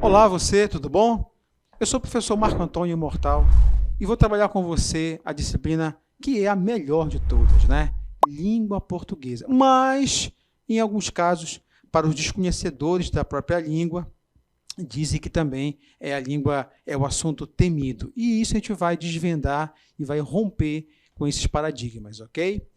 Olá, você, tudo bom? Eu sou o professor Marco Antônio Imortal e vou trabalhar com você a disciplina que é a melhor de todas, né? Língua portuguesa. Mas, em alguns casos, para os desconhecedores da própria língua, dizem que também a língua é o assunto temido. E isso a gente vai desvendar e vai romper com esses paradigmas, ok?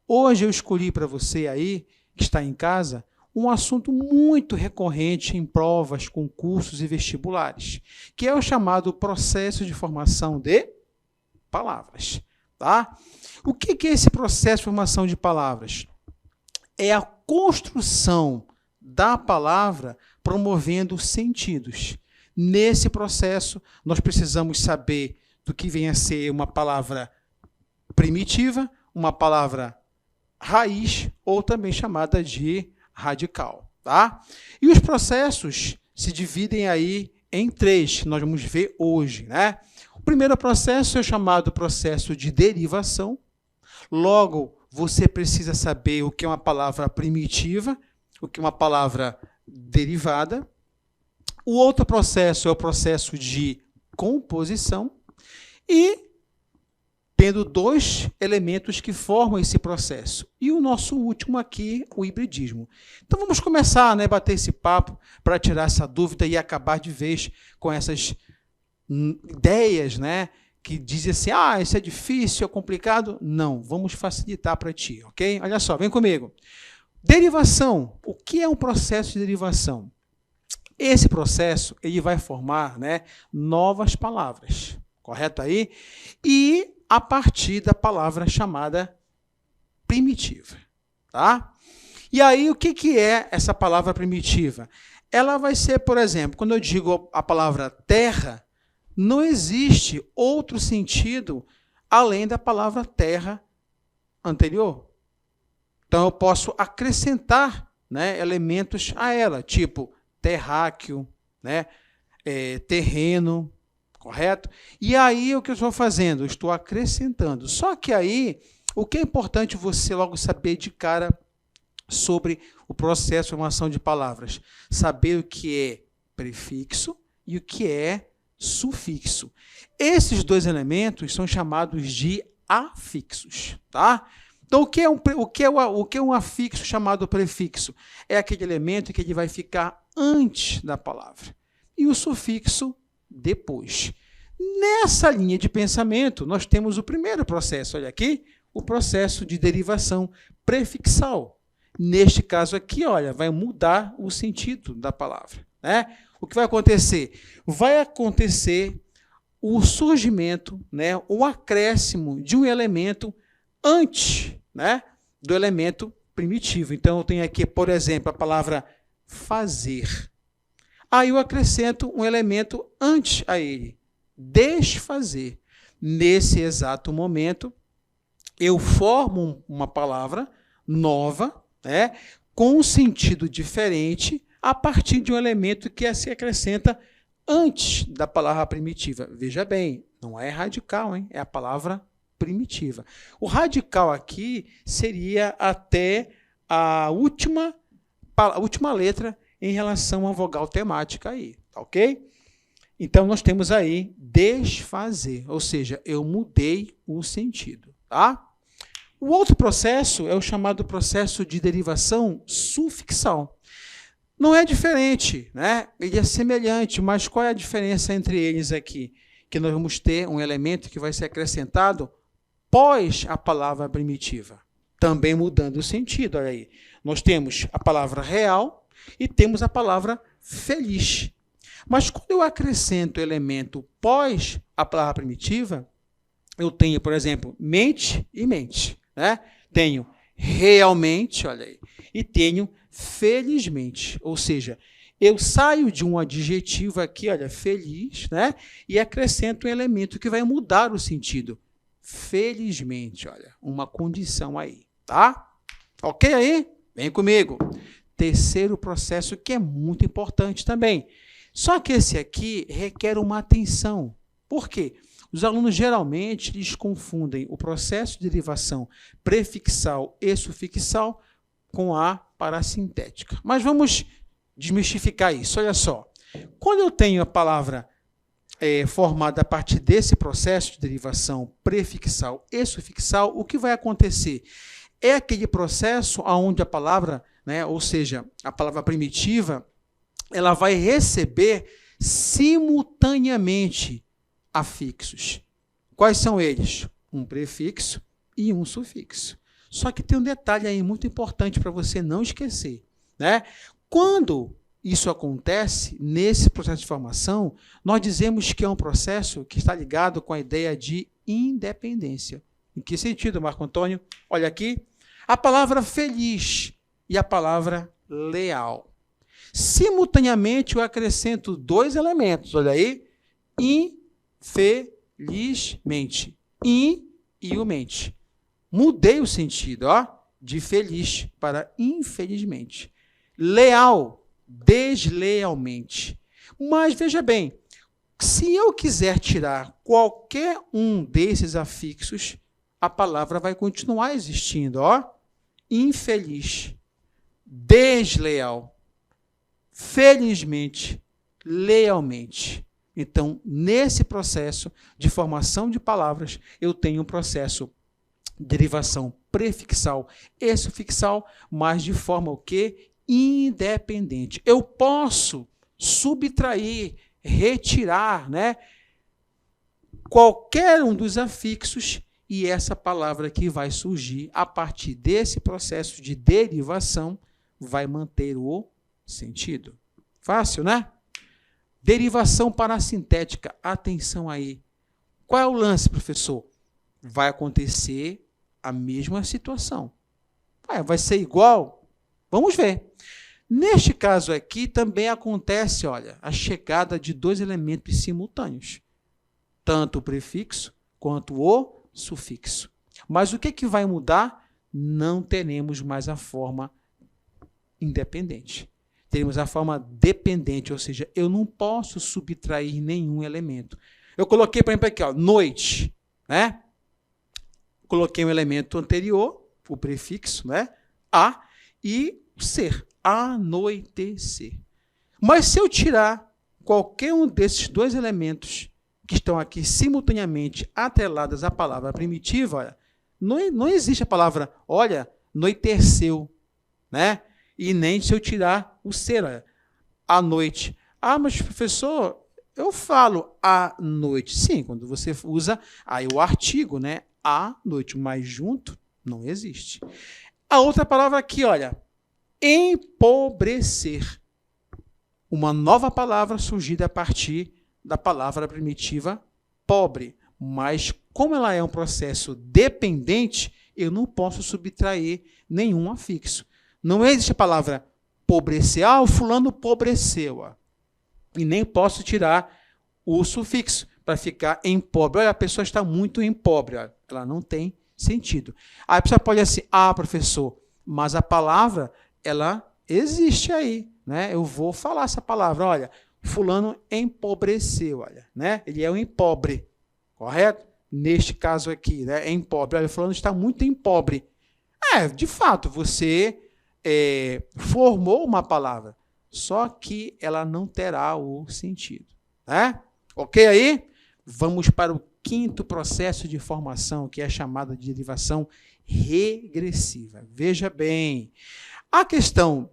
Hoje eu escolhi para você aí, que está em casa, um assunto muito recorrente em provas, concursos e vestibulares, que é o chamado processo de formação de palavras. Tá? O que é esse processo de formação de palavras? É a construção da palavra promovendo sentidos. Nesse processo, nós precisamos saber do que vem a ser uma palavra primitiva, uma palavra raiz, ou também chamada de radical. Tá? E os processos se dividem aí em três, que nós vamos ver hoje. Né? O primeiro processo é o chamado processo de derivação. Logo, você precisa saber o que é uma palavra primitiva, o que é uma palavra derivada. O outro processo é o processo de composição e tendo dois elementos que formam esse processo. E o nosso último aqui, o hibridismo. Então vamos começar, né, bater esse papo para tirar essa dúvida e acabar de vez com essas ideias, né, que dizem assim, isso é difícil, é complicado. Não, vamos facilitar para ti, ok? Olha só, vem comigo. Derivação. O que é um processo de derivação? Esse processo ele vai formar, né, novas palavras, correto aí? E a partir da palavra chamada primitiva. Tá? E aí, o que é essa palavra primitiva? Ela vai ser, por exemplo, quando eu digo a palavra terra, não existe outro sentido além da palavra terra anterior. Então, eu posso acrescentar, né, elementos a ela, tipo terráqueo, né, terreno, correto? E aí, o que eu estou fazendo? Eu estou acrescentando. Só que aí, o que é importante você logo saber de cara sobre o processo de formação de palavras? Saber o que é prefixo e o que é sufixo. Esses dois elementos são chamados de afixos, tá? Então, o que é um afixo chamado prefixo? É aquele elemento que ele vai ficar antes da palavra. E o sufixo depois. Nessa linha de pensamento, nós temos o primeiro processo, olha aqui, o processo de derivação prefixal. Neste caso aqui, olha, vai mudar o sentido da palavra. Né? O que vai acontecer? Vai acontecer o surgimento, né, o acréscimo de um elemento antes, né, do elemento primitivo. Então, eu tenho aqui, por exemplo, a palavra fazer. Aí eu acrescento um elemento antes a ele, desfazer. Nesse exato momento, eu formo uma palavra nova, né, com um sentido diferente, a partir de um elemento que se acrescenta antes da palavra primitiva. Veja bem, não é radical, hein? É a palavra primitiva. O radical aqui seria até a última letra em relação à vogal temática aí, ok? Então, nós temos aí desfazer, ou seja, eu mudei o sentido, tá? O outro processo é o chamado processo de derivação sufixal. Não é diferente, né? Ele é semelhante, mas qual é a diferença entre eles aqui? Que nós vamos ter um elemento que vai ser acrescentado pós a palavra primitiva, também mudando o sentido, olha aí. Nós temos a palavra real e temos a palavra feliz. Mas quando eu acrescento o elemento pós a palavra primitiva, eu tenho, por exemplo, mente e mente. Né? Tenho realmente, olha aí, e tenho felizmente. Ou seja, eu saio de um adjetivo aqui, olha, feliz, né? E acrescento um elemento que vai mudar o sentido. Felizmente, olha, uma condição aí, tá? Ok aí? Vem comigo. Terceiro processo que é muito importante também. Só que esse aqui requer uma atenção. Por quê? Os alunos geralmente eles confundem o processo de derivação prefixal e sufixal com a parassintética. Mas vamos desmistificar isso. Olha só. Quando eu tenho a palavra formada a partir desse processo de derivação prefixal e sufixal, o que vai acontecer? É aquele processo onde a palavra, né, ou seja, a palavra primitiva, ela vai receber simultaneamente afixos. Quais são eles? Um prefixo e um sufixo. Só que tem um detalhe aí muito importante para você não esquecer, né? Quando isso acontece, nesse processo de formação, nós dizemos que é um processo que está ligado com a ideia de independência. Em que sentido, Marco Antônio? Olha aqui, a palavra feliz e a palavra leal. Simultaneamente, eu acrescento dois elementos, olha aí, infelizmente, in e o mente. Mudei o sentido, ó, de feliz para infelizmente. Leal, deslealmente. Mas veja bem, se eu quiser tirar qualquer um desses afixos, a palavra vai continuar existindo, ó. Infeliz, desleal, felizmente, lealmente. Então, nesse processo de formação de palavras, eu tenho um processo de derivação prefixal e sufixal, mas de forma o quê? Independente. Eu posso subtrair, retirar, né, qualquer um dos afixos e essa palavra que vai surgir a partir desse processo de derivação vai manter o sentido. Fácil, né? Derivação parassintética. Atenção aí. Qual é o lance, professor? Vai acontecer a mesma situação. Vai ser igual? Vamos ver. Neste caso aqui, também acontece, olha, a chegada de dois elementos simultâneos. Tanto o prefixo quanto o sufixo. Mas o que vai mudar? Não teremos mais a forma independente. Teremos a forma dependente, ou seja, eu não posso subtrair nenhum elemento. Eu coloquei, por exemplo, aqui, ó, noite, né? Coloquei um elemento anterior, o prefixo, né? A, e ser, anoitecer. Mas se eu tirar qualquer um desses dois elementos que estão aqui simultaneamente atreladas à palavra primitiva, olha, não existe a palavra, olha, anoiteceu, né? E nem se eu tirar o ser, olha, à noite. Ah, mas professor, eu falo à noite. Sim, quando você usa aí o artigo, né? À noite, mas junto não existe. A outra palavra aqui, olha, empobrecer. Uma nova palavra surgida a partir da palavra primitiva pobre. Mas como ela é um processo dependente, eu não posso subtrair nenhum afixo. Não existe a palavra pobrecer. Ah, o fulano pobreceu. Ó. E nem posso tirar o sufixo para ficar em pobre. Olha, a pessoa está muito em pobre. Ó. Ela não tem sentido. Aí a pessoa pode dizer assim, ah, professor, mas a palavra, ela existe aí. Né? Eu vou falar essa palavra. Olha, fulano empobreceu. Olha, né? Ele é um empobre. Correto? Neste caso aqui, né? Empobre. Olha, fulano está muito empobre. De fato, você formou uma palavra, só que ela não terá o sentido. Né? Ok aí? Vamos para o quinto processo de formação, que é chamado de derivação regressiva. Veja bem, a questão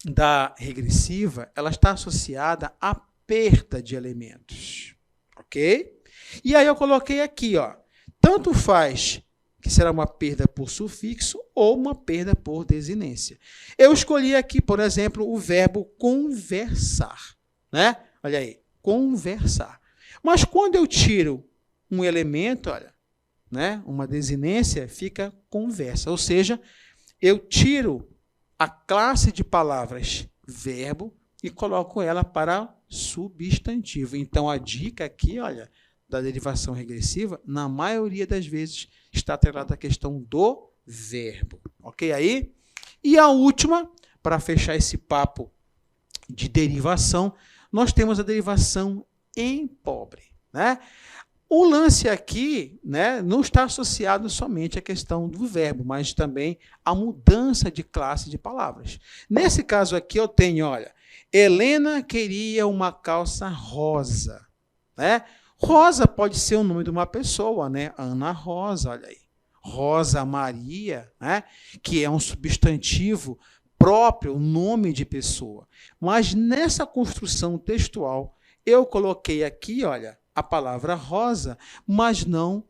da regressiva, ela está associada à perda de elementos. Ok? E aí eu coloquei aqui, ó, tanto faz que será uma perda por sufixo ou uma perda por desinência. Eu escolhi aqui, por exemplo, o verbo conversar. Né? Olha aí, conversar. Mas quando eu tiro um elemento, olha, né, uma desinência, fica conversa. Ou seja, eu tiro a classe de palavras verbo e coloco ela para substantivo. Então, a dica aqui, olha, da derivação regressiva, na maioria das vezes, está atrelada à questão do verbo. Ok aí? E a última, para fechar esse papo de derivação, nós temos a derivação empobre. Né? O lance aqui, né, não está associado somente à questão do verbo, mas também à mudança de classe de palavras. Nesse caso aqui eu tenho, olha, Helena queria uma calça rosa, né? Rosa pode ser o nome de uma pessoa, né? Ana Rosa, olha aí. Rosa Maria, né? Que é um substantivo próprio, nome de pessoa. Mas nessa construção textual, eu coloquei aqui, olha, a palavra rosa, mas não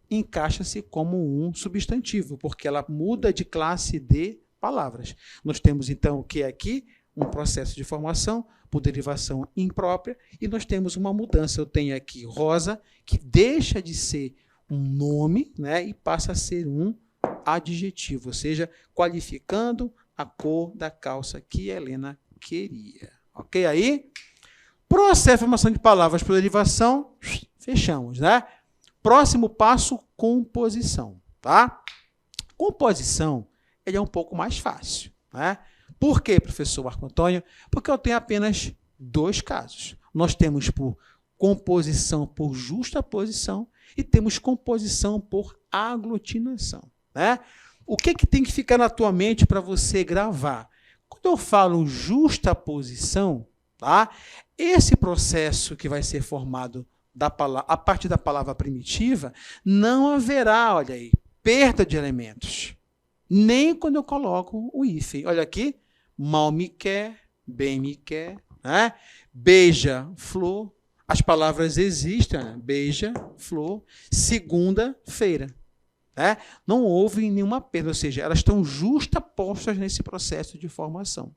encaixa-se como um substantivo, porque ela muda de classe de palavras. Nós temos, então, o que é aqui? Um processo de formação por derivação imprópria, e nós temos uma mudança. Eu tenho aqui rosa, que deixa de ser um nome, né, e passa a ser um adjetivo, ou seja, qualificando a cor da calça que Helena queria. Ok aí? Processo de formação de palavras por derivação, fechamos, né? Próximo passo, composição, tá? Composição, ele é um pouco mais fácil, né? Por quê, professor Marco Antônio? Porque eu tenho apenas 2 casos. Nós temos por composição por justaposição e temos composição por aglutinação, né? O que tem que ficar na tua mente para você gravar? Quando eu falo justaposição, tá? Esse processo que vai ser formado a partir da palavra primitiva, não haverá, olha aí, perda de elementos. Nem quando eu coloco o hífen. Olha aqui, mal me quer, bem me quer, né? Beija, flor. As palavras existem, né? Beija, flor, segunda-feira. Né? Não houve nenhuma perda, ou seja, elas estão justapostas nesse processo de formação.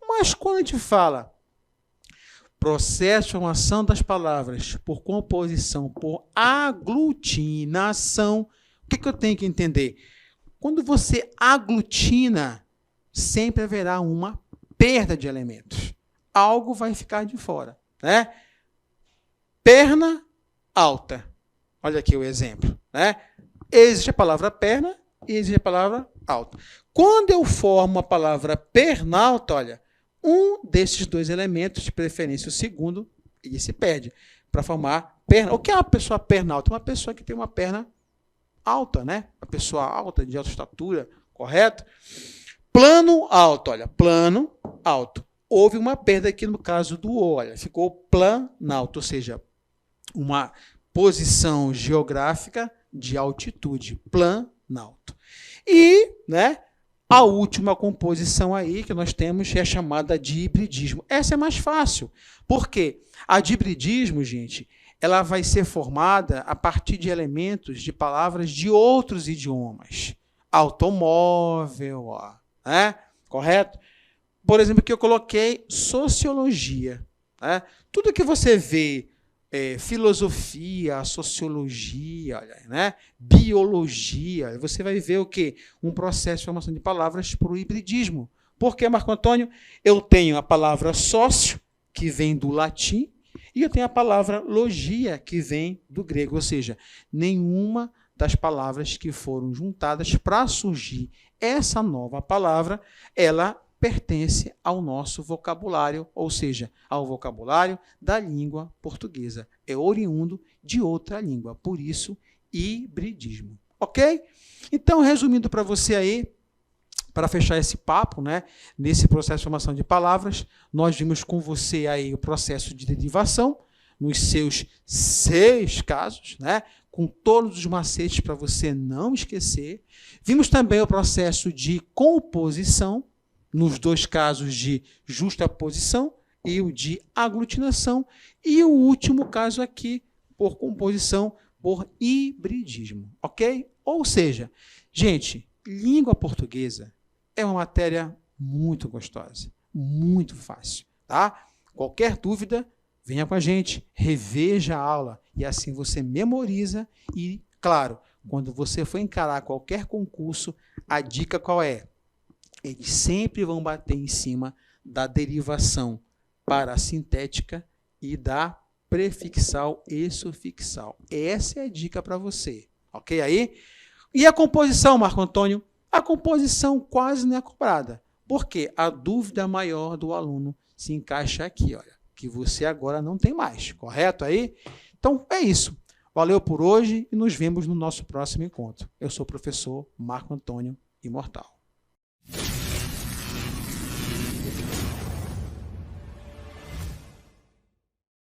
Mas quando a gente fala processo de formação das palavras por composição, por aglutinação, o que eu tenho que entender? Quando você aglutina, sempre haverá uma perda de elementos. Algo vai ficar de fora, né? Perna alta. Olha aqui o exemplo, né? Existe a palavra perna e existe a palavra alta. Quando eu formo a palavra pernalta, olha, um desses 2 elementos, de preferência o segundo, ele se perde para formar perna. O que é uma pessoa pernalta? Uma pessoa que tem uma perna alta, né? Uma pessoa alta, de alta estatura, correto? Plano alto, olha, plano alto. Houve uma perda aqui no caso do O, olha, ficou planalto, ou seja, uma posição geográfica de altitude, planalto. E, né, a última composição aí que nós temos é a chamada de hibridismo. Essa é mais fácil. Por quê? A de hibridismo, gente, ela vai ser formada a partir de elementos de palavras de outros idiomas. Automóvel, ó, né? Correto? Por exemplo, aqui eu coloquei sociologia. Né? Tudo que você vê, filosofia, sociologia, olha, né? Biologia, você vai ver o quê? Um processo de formação de palavras para o hibridismo. Por quê, Marco Antônio? Eu tenho a palavra sócio, que vem do latim, e eu tenho a palavra logia, que vem do grego, ou seja, nenhuma das palavras que foram juntadas para surgir essa nova palavra, ela pertence ao nosso vocabulário, ou seja, ao vocabulário da língua portuguesa. É oriundo de outra língua, por isso, hibridismo. Ok? Então, resumindo para você aí, para fechar esse papo, né, nesse processo de formação de palavras, nós vimos com você aí o processo de derivação, nos seus 6 casos, né, com todos os macetes para você não esquecer. Vimos também o processo de composição, nos 2 casos de justaposição e o de aglutinação, e o último caso aqui, por composição, por hibridismo, ok? Ou seja, gente, língua portuguesa é uma matéria muito gostosa, muito fácil, tá? Qualquer dúvida, venha com a gente, reveja a aula, e assim você memoriza e, claro, quando você for encarar qualquer concurso, a dica qual é? Eles sempre vão bater em cima da derivação parassintética e da prefixal e sufixal. Essa é a dica para você, ok aí? E a composição, Marco Antônio? A composição quase não é cobrada, porque a dúvida maior do aluno se encaixa aqui, olha, que você agora não tem mais, correto aí? Então, é isso. Valeu por hoje e nos vemos no nosso próximo encontro. Eu sou o professor Marco Antônio Imortal.